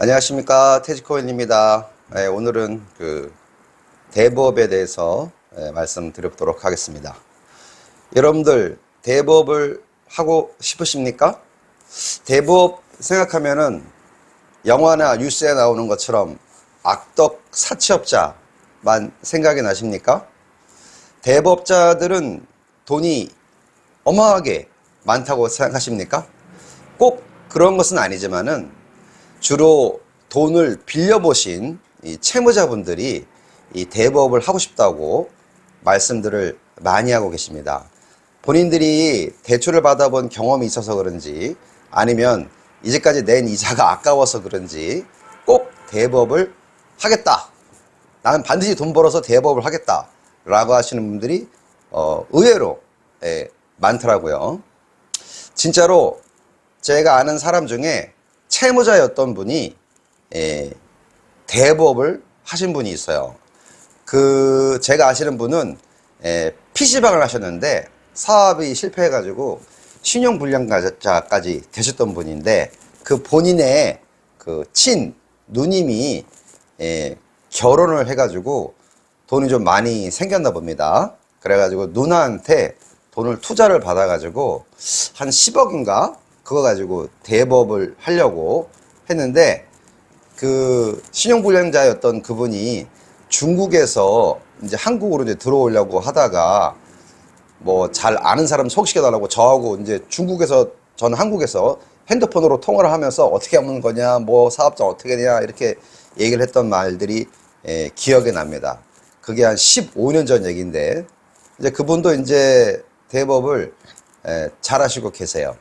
안녕하십니까, 태지코인입니다. 오늘은 대부업에 대해서 말씀드려보도록 하겠습니다. 여러분들 대부업을 하고 싶으십니까? 대부업 생각하면은 영화나 뉴스에 나오는 것처럼 악덕 사채업자만 생각이 나십니까? 대부업자들은 돈이 어마어마하게 많다고 생각하십니까? 꼭 그런 것은 아니지만은 주로 돈을 빌려보신 이 채무자분들이 이 대부업을 하고 싶다고 말씀들을 많이 하고 계십니다. 본인들이 대출을 받아본 경험이 있어서 그런지 아니면 이제까지 낸 이자가 아까워서 그런지 꼭 대부업을 하겠다. 나는 반드시 돈 벌어서 대부업을 하겠다. 라고 하시는 분들이 의외로 많더라고요. 진짜로 제가 아는 사람 중에 채무자였던 분이 대부업을 하신 분이 있어요. 제가 아시는 분은 PC방을 하셨는데 사업이 실패해가지고 신용불량자까지 되셨던 분인데 그 본인의 누님이 결혼을 해가지고 돈이 좀 많이 생겼나 봅니다. 그래가지고 누나한테 돈을 투자를 받아가지고 한 10억인가? 그거 가지고 대부업을 하려고 했는데 신용불량자였던 그분이 중국에서 이제 한국으로 이제 들어오려고 하다가 뭐 잘 아는 사람 소개시켜달라고 저하고 이제 저는 한국에서 핸드폰으로 통화를 하면서 어떻게 하는 거냐, 뭐 사업장 어떻게 되냐 이렇게 얘기를 했던 말들이 기억에 납니다. 그게 한 15년 전 얘기인데 이제 그분도 이제 대부업을 잘 하시고 계세요.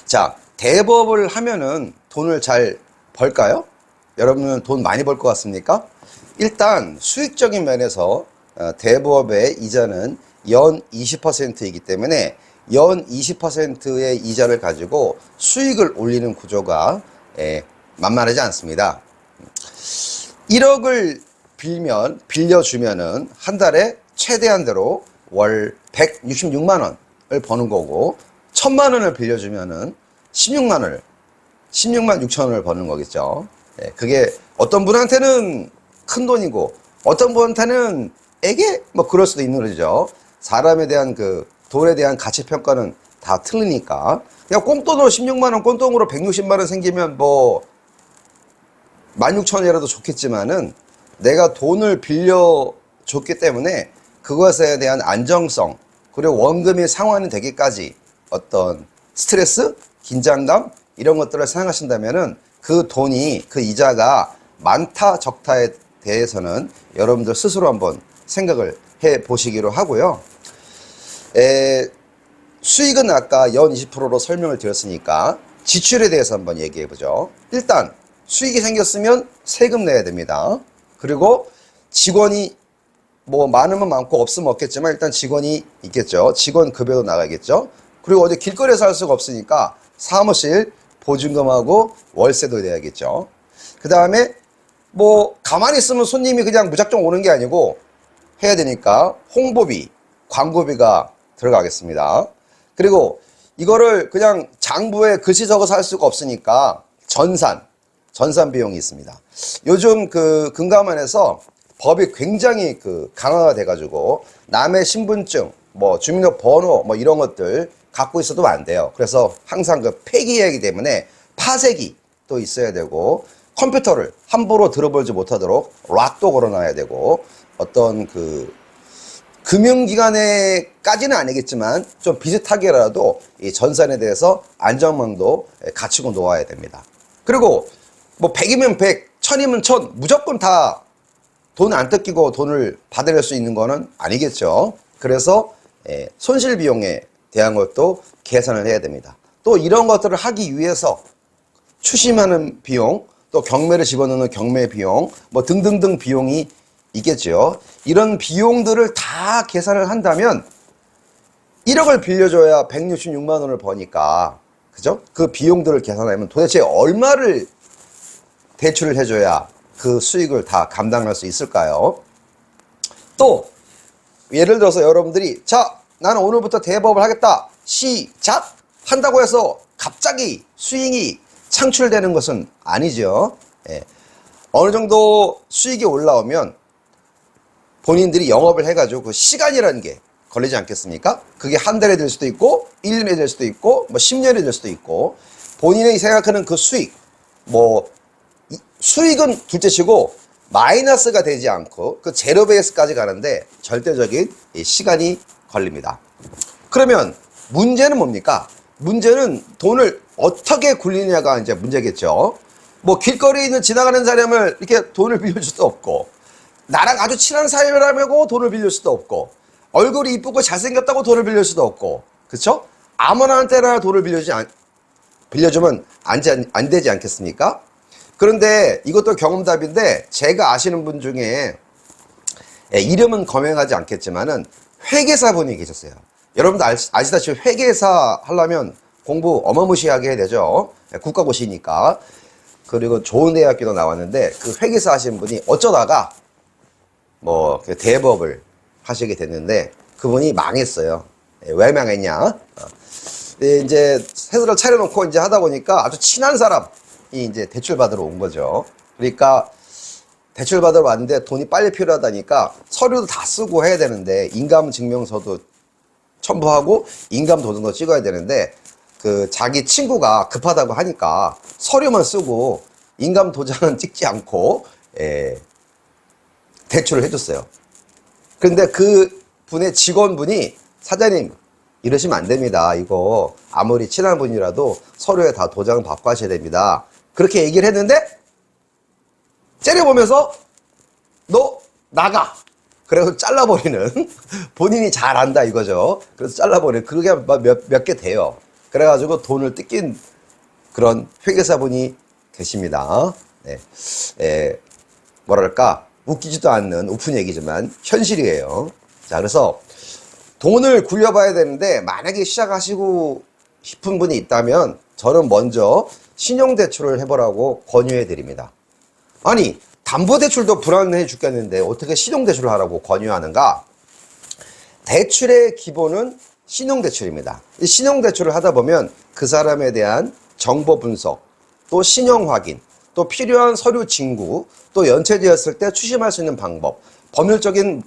자, 대부업을 하면은 돈을 잘 벌까요? 여러분은 돈 많이 벌 것 같습니까? 일단 수익적인 면에서 대부업의 이자는 연 20%이기 때문에 연 20%의 이자를 가지고 수익을 올리는 구조가 만만하지 않습니다. 1억을 빌려주면은 한 달에 최대한대로 월 166만 원을 버는 거고 1000만 원을 빌려주면은 16만 6천 원을 버는 거겠죠. 그게 어떤 분한테는 큰 돈이고 어떤 분한테는 뭐 그럴 수도 있는 거죠. 사람에 대한 돈에 대한 가치 평가는 다 틀리니까. 그냥 꽁돈으로 16만 원, 꽁돈으로 160만 원 생기면 뭐 16,000원이라도 좋겠지만은 내가 돈을 빌려줬기 때문에 그것에 대한 안정성 그리고 원금이 상환이 되기까지 어떤 스트레스, 긴장감 이런 것들을 생각하신다면은 그 이자가 많다 적다에 대해서는 여러분들 스스로 한번 생각을 해 보시기로 하고요. 수익은 아까 연 20%로 설명을 드렸으니까 지출에 대해서 한번 얘기해 보죠. 일단 수익이 생겼으면 세금 내야 됩니다. 그리고 직원이 뭐 많으면 많고 없으면 없겠지만 일단 직원이 있겠죠. 직원 급여도 나가겠죠. 그리고 어디 길거리에서 할 수가 없으니까 사무실 보증금하고 월세도 내야겠죠. 그 다음에 뭐 가만히 있으면 손님이 그냥 무작정 오는 게 아니고 해야 되니까 홍보비, 광고비가 들어가겠습니다. 그리고 이거를 그냥 장부에 글씨 적어서 할 수가 없으니까 전산 비용이 있습니다. 요즘 금감원에서 법이 굉장히 강화가 돼가지고 남의 신분증, 뭐 주민등록번호 뭐 이런 것들 갖고 있어도 안 돼요. 그래서 항상 폐기해야하기 때문에 파쇄기 또 있어야 되고 컴퓨터를 함부로 들어보지 못하도록 락도 걸어놔야 되고 어떤 금융기관에까지는 아니겠지만 좀 비슷하게라도 이 전산에 대해서 안전망도 갖추고 놓아야 됩니다. 그리고 뭐 100이면 100, 1000이면 1000 무조건 다 돈 안 뜯기고 돈을 받아낼 수 있는 거는 아니겠죠. 그래서 손실 비용에 대한 것도 계산을 해야 됩니다. 또 이런 것들을 하기 위해서 추심하는 비용, 또 경매를 집어넣는 경매 비용, 뭐 등등등 비용이 있겠죠. 이런 비용들을 다 계산을 한다면 1억을 빌려줘야 166만 원을 버니까, 그죠? 그 비용들을 계산하면 도대체 얼마를 대출을 해줘야 그 수익을 다 감당할 수 있을까요? 또 예를 들어서 여러분들이 자, 나는 오늘부터 대부업을 하겠다. 시작! 한다고 해서 갑자기 수익이 창출되는 것은 아니죠. 예. 어느 정도 수익이 올라오면 본인들이 영업을 해가지고 그 시간이라는 게 걸리지 않겠습니까? 그게 한 달에 될 수도 있고 1년이 될 수도 있고 뭐 10년이 될 수도 있고 본인이 생각하는 그 수익 뭐 수익은 둘째치고 마이너스가 되지 않고 그 제로 베이스까지 가는데 절대적인 시간이 걸립니다. 그러면 문제는 뭡니까? 문제는 돈을 어떻게 굴리느냐가 이제 문제겠죠. 뭐 길거리에 있는 지나가는 사람을 이렇게 돈을 빌려줄 수도 없고 나랑 아주 친한 사이라고 돈을 빌릴 수도 없고 얼굴이 이쁘고 잘생겼다고 돈을 빌릴 수도 없고 그렇죠? 아무나한테나 돈을 빌려주면 안 되지 않겠습니까? 그런데 이것도 경험담인데 제가 아시는 분 중에 이름은 거명하지 않겠지만은 회계사분이 계셨어요. 여러분도 아시다시피 회계사 하려면 공부 어마무시하게 해야 되죠. 국가고시니까. 그리고 좋은 대학교도 나왔는데 그 회계사 하신 분이 어쩌다가 뭐 대법을 하시게 됐는데 그분이 망했어요. 왜 망했냐? 이제 회사를 차려놓고 이제 하다 보니까 아주 친한 사람이 이제 대출 받으러 온 거죠. 그러니까 대출 받으러 왔는데 돈이 빨리 필요하다니까 서류도 다 쓰고 해야 되는데 인감증명서도 첨부하고 인감도장도 찍어야 되는데 그 자기 친구가 급하다고 하니까 서류만 쓰고 인감도장은 찍지 않고 대출을 해줬어요. 그런데 그 분의 직원분이 사장님 이러시면 안 됩니다. 이거 아무리 친한 분이라도 서류에 다 도장을 받고 하셔야 됩니다. 그렇게 얘기를 했는데 째려보면서 너 나가. 그래서 잘라버리는 본인이 잘 안다 이거죠. 그래서 잘라버리는 그게 몇 개 돼요. 그래가지고 돈을 뜯긴 그런 회계사분이 계십니다. 네. 뭐랄까 웃기지도 않는 우픈 얘기지만 현실이에요. 자, 그래서 돈을 굴려봐야 되는데 만약에 시작하시고 싶은 분이 있다면 저는 먼저 신용대출을 해보라고 권유해 드립니다. 아니 담보대출도 불안해 죽겠는데 어떻게 신용대출을 하라고 권유하는가? 대출의 기본은 신용대출입니다. 이 신용대출을 하다 보면 그 사람에 대한 정보 분석, 또 신용 확인, 또 필요한 서류 징구, 또 연체되었을 때 추심할 수 있는 방법, 법률적인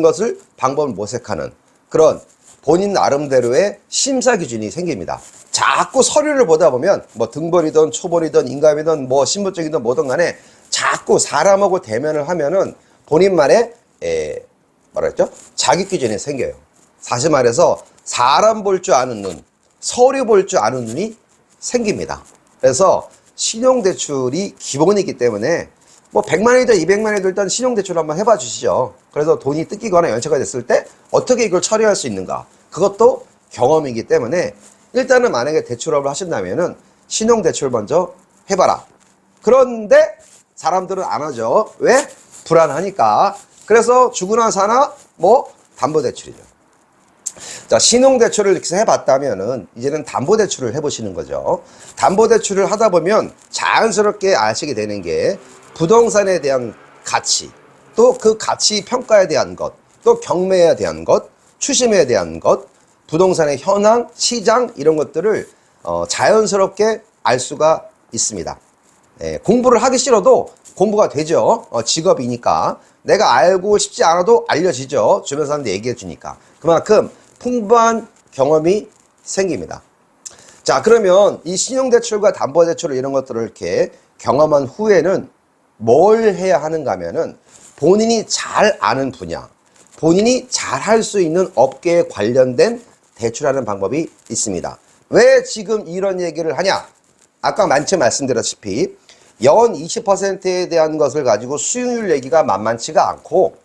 것을 방법을 모색하는 그런 본인 나름대로의 심사 기준이 생깁니다. 자꾸 서류를 보다 보면 뭐 등본이든 초본이든 인감이든 뭐 신분증이든 뭐든 간에 자꾸 사람하고 대면을 하면은 본인만의 뭐랄죠? 자기 기준이 생겨요. 사실 말해서 사람 볼 줄 아는 눈, 서류 볼 줄 아는 눈이 생깁니다. 그래서 신용대출이 기본이기 때문에 뭐 100만원이든 200만원이든 일단 신용대출 한번 해봐 주시죠. 그래서 돈이 뜯기거나 연체가 됐을 때 어떻게 이걸 처리할 수 있는가. 그것도 경험이기 때문에 일단은 만약에 대출업을 하신다면은 신용대출 먼저 해봐라. 그런데 사람들은 안 하죠. 왜? 불안하니까. 그래서 주거나 사나 뭐 담보대출이죠. 자, 신용대출을 이렇게 해봤다면은 이제는 담보대출을 해보시는 거죠. 담보대출을 하다 보면 자연스럽게 아시게 되는 게 부동산에 대한 가치, 또 그 가치 평가에 대한 것, 또 경매에 대한 것, 추심에 대한 것, 부동산의 현황, 시장 이런 것들을 자연스럽게 알 수가 있습니다. 공부를 하기 싫어도 공부가 되죠. 직업이니까. 내가 알고 싶지 않아도 알려지죠. 주변 사람들 얘기해 주니까. 그만큼 풍부한 경험이 생깁니다. 자, 그러면 이 신용대출과 담보대출 이런 것들을 이렇게 경험한 후에는 뭘 해야 하는가 하면은 본인이 잘 아는 분야, 본인이 잘 할 수 있는 업계에 관련된 대출하는 방법이 있습니다. 왜 지금 이런 얘기를 하냐? 아까 많이 말씀드렸다시피 연 20%에 대한 것을 가지고 수익률 얘기가 만만치가 않고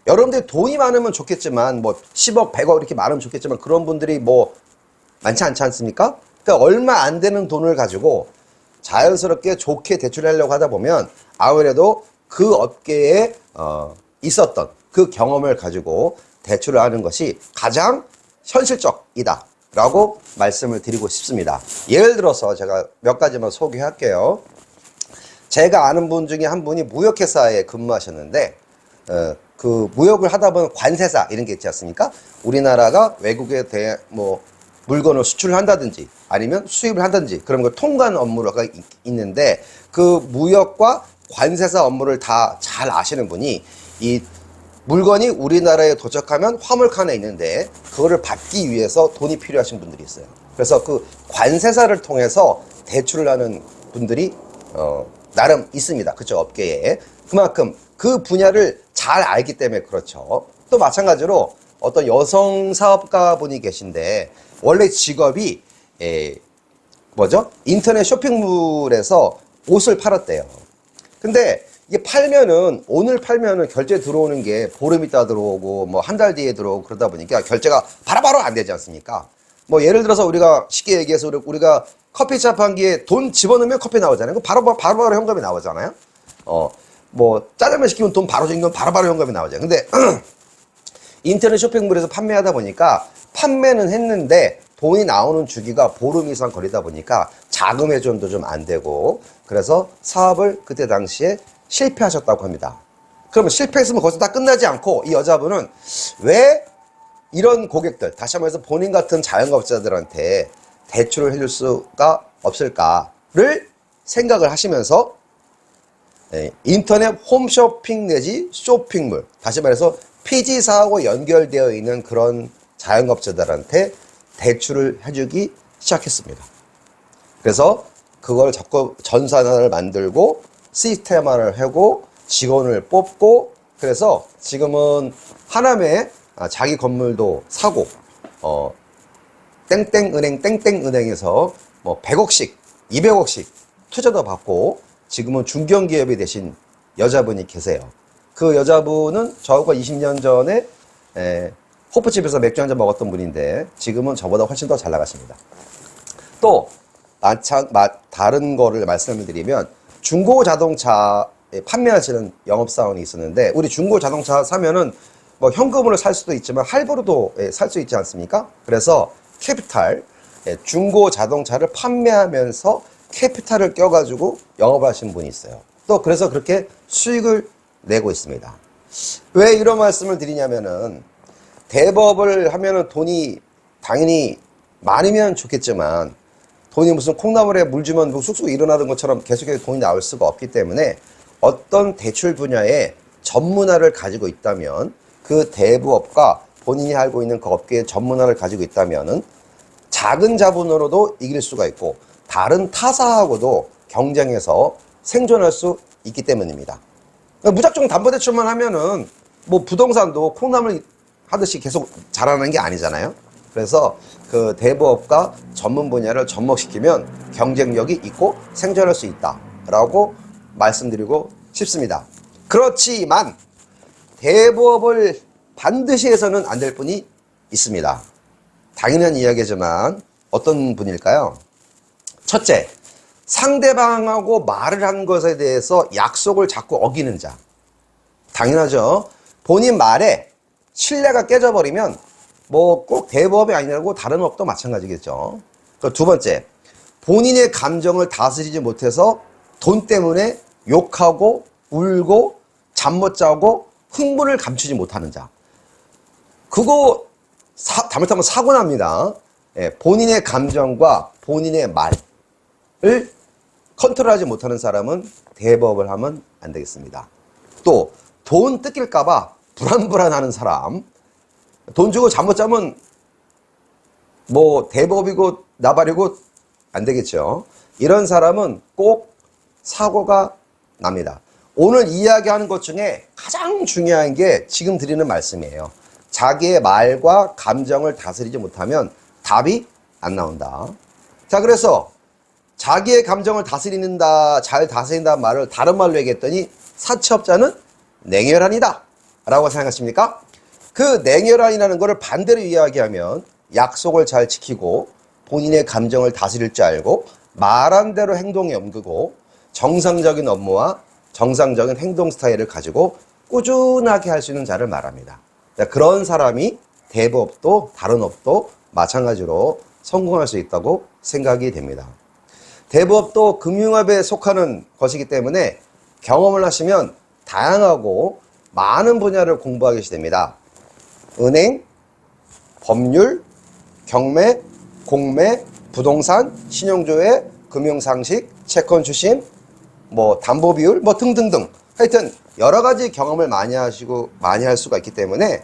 여러분들이 돈이 많으면 좋겠지만 뭐 10억, 100억 이렇게 많으면 좋겠지만 그런 분들이 뭐 많지 않지 않습니까? 그러니까 얼마 안 되는 돈을 가지고 자연스럽게 좋게 대출하려고 하다 보면 아무래도 그 업계에 있었던 그 경험을 가지고 대출을 하는 것이 가장 현실적이다 라고 말씀을 드리고 싶습니다. 예를 들어서 제가 몇 가지만 소개할게요. 제가 아는 분 중에 한 분이 무역회사에 근무하셨는데 그 무역을 하다 보면 관세사 이런 게 있지 않습니까? 우리나라가 외국에 물건을 수출을 한다든지 아니면 수입을 한다든지 그런 걸 통과하는 업무가 있는데 그 무역과 관세사 업무를 다 잘 아시는 분이 이 물건이 우리나라에 도착하면 화물칸에 있는데 그거를 받기 위해서 돈이 필요하신 분들이 있어요. 그래서 그 관세사를 통해서 대출을 하는 분들이 나름 있습니다. 그쪽 업계에. 그만큼 그 분야를 잘 알기 때문에 그렇죠. 또 마찬가지로 어떤 여성 사업가 분이 계신데 원래 직업이 뭐죠? 인터넷 쇼핑몰에서 옷을 팔았대요. 근데 이게 팔면은 오늘 팔면은 결제 들어오는 게 보름 있다 들어오고 뭐 한 달 뒤에 들어오고 그러다 보니까 결제가 바로바로 안 되지 않습니까? 뭐 예를 들어서 우리가 쉽게 얘기해서 우리가 커피 자판기에 돈 집어넣으면 커피 나오잖아요. 바로바로 현금이 나오잖아요. 뭐 짜장면 시키면 돈 바로 주면 바로바로 현금이 나오잖아요. 근데 인터넷 쇼핑몰에서 판매하다 보니까 판매는 했는데 돈이 나오는 주기가 보름 이상 걸리다 보니까 자금 회전도 좀 안 되고 그래서 사업을 그때 당시에 실패하셨다고 합니다. 그러면 실패했으면 거기서 다 끝나지 않고 이 여자분은 왜 이런 고객들, 다시 한번 해서 본인 같은 자영업자들한테 대출을 해줄 수가 없을까를 생각을 하시면서 인터넷 홈쇼핑 내지 쇼핑몰, 다시 말해서 피지사하고 연결되어 있는 그런 자영업자들한테 대출을 해주기 시작했습니다. 그래서 그걸 자꾸 전산화를 만들고 시스템화를 하고 직원을 뽑고 그래서 지금은 하남에 자기 건물도 사고 땡땡은행에서 뭐 100억씩 200억씩 투자도 받고 지금은 중견기업이 되신 여자분이 계세요. 그 여자분은 저하고 20년 전에 호프집에서 맥주 한잔 먹었던 분인데 지금은 저보다 훨씬 더 잘 나가십니다. 또 다른 거를 말씀을 드리면 중고 자동차 판매하시는 영업사원이 있었는데 우리 중고 자동차 사면은 뭐 현금으로 살 수도 있지만 할부로도 살 수 있지 않습니까? 그래서 캐피탈, 중고 자동차를 판매하면서 캐피탈을 껴가지고 영업하시는 분이 있어요. 또 그래서 그렇게 수익을 내고 있습니다. 왜 이런 말씀을 드리냐면은 대법을 하면은 돈이 당연히 많으면 좋겠지만 돈이 무슨 콩나물에 물 주면 쑥쑥 일어나는 것처럼 계속해서 돈이 나올 수가 없기 때문에 어떤 대출 분야에 전문화를 가지고 있다면 그 대부업과 본인이 알고 있는 그 업계의 전문화를 가지고 있다면은 작은 자본으로도 이길 수가 있고 다른 타사하고도 경쟁해서 생존할 수 있기 때문입니다. 무작정 담보대출만 하면은 뭐 부동산도 콩나물 하듯이 계속 자라는 게 아니잖아요. 그래서 그 대부업과 전문 분야를 접목시키면 경쟁력이 있고 생존할 수 있다라고 말씀드리고 싶습니다. 그렇지만 대부업을 반드시 해서는 안 될 분이 있습니다. 당연한 이야기지만 어떤 분일까요? 첫째, 상대방하고 말을 한 것에 대해서 약속을 자꾸 어기는 자. 당연하죠. 본인 말에 신뢰가 깨져버리면 뭐 꼭 대부업이 아니라고 다른 업도 마찬가지겠죠. 두 번째, 본인의 감정을 다스리지 못해서 돈 때문에 욕하고 울고 잠 못 자고 흥분을 감추지 못하는 자. 그거 잘못하면 사고 납니다. 본인의 감정과 본인의 말을 컨트롤하지 못하는 사람은 대부업을 하면 안 되겠습니다. 또 돈 뜯길까봐 불안불안하는 사람, 돈 주고 잠 못 자면 뭐 대부업이고 나발이고 안 되겠죠. 이런 사람은 꼭 사고가 납니다. 오늘 이야기하는 것 중에 가장 중요한 게 지금 드리는 말씀이에요. 자기의 말과 감정을 다스리지 못하면 답이 안 나온다. 자, 그래서 자기의 감정을 잘 다스린다는 말을 다른 말로 얘기했더니 사채업자는 냉혈한이다 라고 생각하십니까? 그 냉혈한이라는 것을 반대로 이야기하면 약속을 잘 지키고 본인의 감정을 다스릴 줄 알고 말한 대로 행동에 옮기고 정상적인 업무와 정상적인 행동 스타일을 가지고 꾸준하게 할 수 있는 자를 말합니다. 그런 사람이 대부업도 다른 업도 마찬가지로 성공할 수 있다고 생각이 됩니다. 대부업도 금융업에 속하는 것이기 때문에 경험을 하시면 다양하고 많은 분야를 공부하게 됩니다. 은행, 법률, 경매, 공매, 부동산, 신용조회, 금융상식, 채권 추심, 뭐 담보 비율, 뭐 등등등. 하여튼 여러 가지 경험을 많이 할 수가 있기 때문에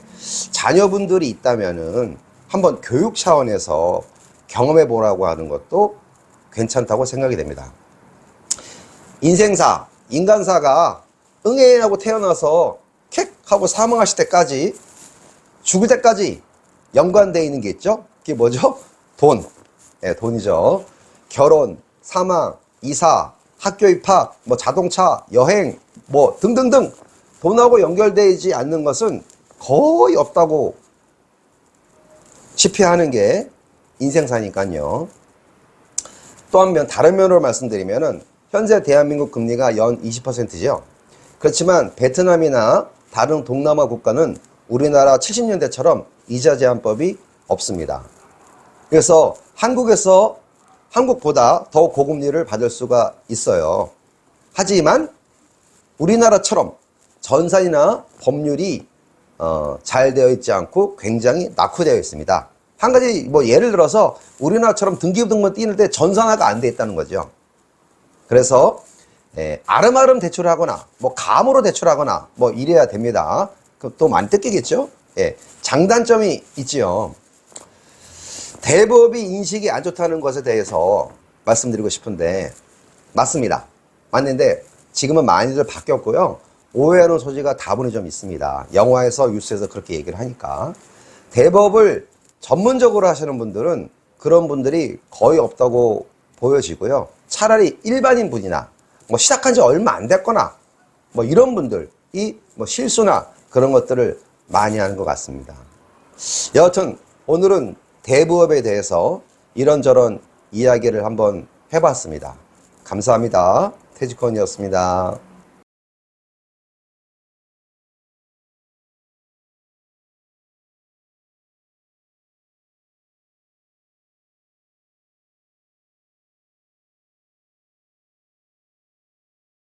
자녀분들이 있다면은 한번 교육 차원에서 경험해 보라고 하는 것도 괜찮다고 생각이 됩니다. 인생사, 인간사가 응애하고 태어나서 캑 하고 사망하실 때까지, 죽을 때까지 연관되어 있는 게 있죠. 그게 뭐죠? 돈. 네, 돈이죠. 결혼, 사망, 이사, 학교 입학, 뭐 자동차, 여행, 뭐 등등등 돈하고 연결되지 않는 것은 거의 없다고 싶이 하는 게 인생사니까요. 또 한 면, 다른 면으로 말씀드리면은 현재 대한민국 금리가 연 20%죠. 그렇지만 베트남이나 다른 동남아 국가는 우리나라 70년대처럼 이자 제한법이 없습니다. 그래서 한국보다 더 고금리를 받을 수가 있어요. 하지만 우리나라처럼 전산이나 법률이 잘 되어 있지 않고 굉장히 낙후되어 있습니다. 한 가지 뭐 예를 들어서 우리나라처럼 등기부등본 띄는데 전산화가 안 돼 있다는 거죠. 그래서 아름아름 대출하거나 뭐 감으로 대출하거나 뭐 이래야 됩니다. 또 많이 뜯기겠죠. 장단점이 있지요. 대법이 인식이 안 좋다는 것에 대해서 말씀드리고 싶은데, 맞습니다. 맞는데 지금은 많이들 바뀌었고요. 오해하는 소지가 다분히 좀 있습니다. 영화에서 뉴스에서 그렇게 얘기를 하니까. 대법을 전문적으로 하시는 분들은 그런 분들이 거의 없다고 보여지고요. 차라리 일반인 분이나 뭐 시작한 지 얼마 안 됐거나 뭐 이런 분들이 뭐 실수나 그런 것들을 많이 하는 것 같습니다. 여하튼 오늘은 대부업에 대해서 이런저런 이야기를 한번 해봤습니다. 감사합니다. 태지콘이었습니다.